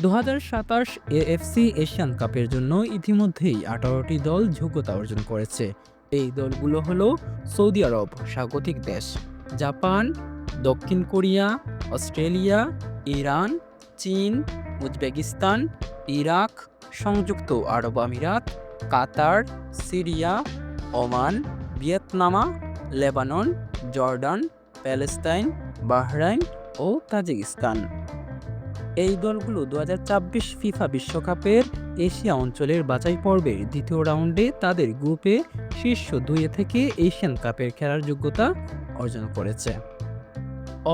2027 AFC Asian কাপের জন্য ইতিমধ্যেই 18টি দল যোগ্যতা অর্জন করেছে। এই দলগুলো হলো সৌদি আরব স্বাগতিক দেশ, জাপান, দক্ষিণ কোরিয়া, অস্ট্রেলিয়া, ইরান, চীন, উজবেকিস্তান, ইরাক, সংযুক্ত আরব আমিরাত, Qatar, Syria, Oman, Vietnam, Lebanon, Jordan, Palestine, Bahrain ও তাজিকিস্তান। এই দলগুলো 2026 ফিফা বিশ্বকাপের এশিয়া অঞ্চলের বাছাই পর্বের দ্বিতীয় রাউন্ডে তাদের গ্রুপে শীর্ষ 2 থেকে এশিয়ান কাপের খেলার যোগ্যতা অর্জন করেছে।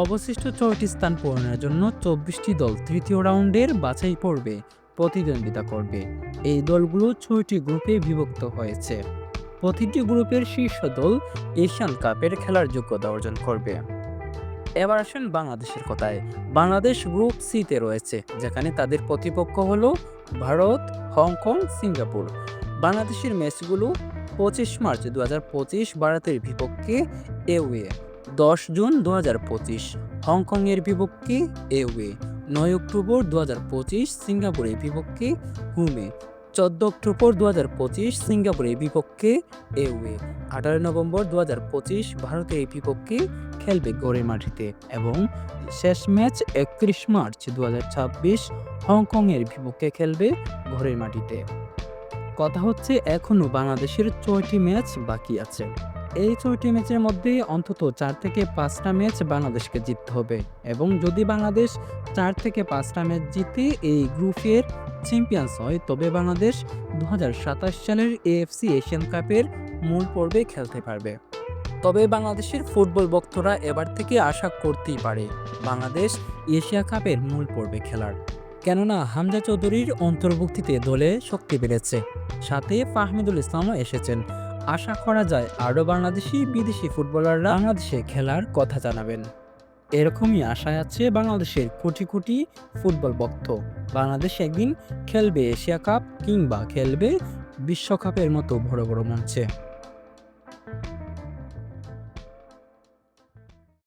অবশিষ্ট 6টি স্থান পূরণের জন্য 24টি দল তৃতীয় রাউন্ডের বাছাই পর্বে প্রতিদ্বন্দ্বিতা করবে। এই দলগুলো 6টি গ্রুপে বিভক্ত হয়েছে। প্রতিটি গ্রুপের শীর্ষ দল এশিয়ান কাপের খেলার যোগ্যতা অর্জন করবে। এবার আসেন বাংলাদেশের কথায়। বাংলাদেশ গ্রুপ সিতে রয়েছে, যেখানে তাদের প্রতিপক্ষ হলো ভারত, হংকং, সিঙ্গাপুর। বাংলাদেশের ম্যাচগুলো 25 মার্চ 2025 ভারতের বিপক্ষে এওয়ে, 10 জুন 2025 হংকংয়ের বিপক্ষে এওয়ে, 9 অক্টোবর 2025 সিঙ্গাপুরের বিপক্ষে হোমে, 14 অক্টোবর 2025 সিঙ্গাপুরের বিপক্ষে এওয়ে, 18 নভেম্বর 2025 ভারতের বিপক্ষে খেলবে ঘরের মাটিতে এবং শেষ ম্যাচ 31 মার্চ 2026 হংকংয়ের বিপক্ষে খেলবে ঘরের মাটিতে। কথা হচ্ছে এখনও বাংলাদেশের 6টি ম্যাচ বাকি আছে। এই 6টি ম্যাচের মধ্যে অন্তত 4 থেকে 5টা ম্যাচ বাংলাদেশকে জিততে হবে এবং যদি বাংলাদেশ 4 থেকে 5টা ম্যাচ জিতে এই গ্রুপের চ্যাম্পিয়ন্স হয়, তবে বাংলাদেশ 2027 সালের এএফসি এশিয়ান কাপের মূল পর্বে খেলতে পারবে। তবে বাংলাদেশের ফুটবল ভক্তরা এবার থেকে আশা করতেই পারে বাংলাদেশ এশিয়া কাপের মূল পর্বে খেলার, কেননা হামজা চৌধুরীর অন্তর্ভুক্তিতে দলে শক্তি বেড়েছে, সাথে ফাহমিদুল ইসলামও এসেছেন। আশা করা যায় আরও বাংলাদেশি বিদেশি ফুটবলাররা বাংলাদেশে খেলার কথা জানাবেন। এরকমই আশায় আছে বাংলাদেশের কোটি কোটি ফুটবল ভক্ত। বাংলাদেশ একদিন খেলবে এশিয়া কাপ কিংবা খেলবে বিশ্বকাপের মতো বড় বড় মঞ্চে।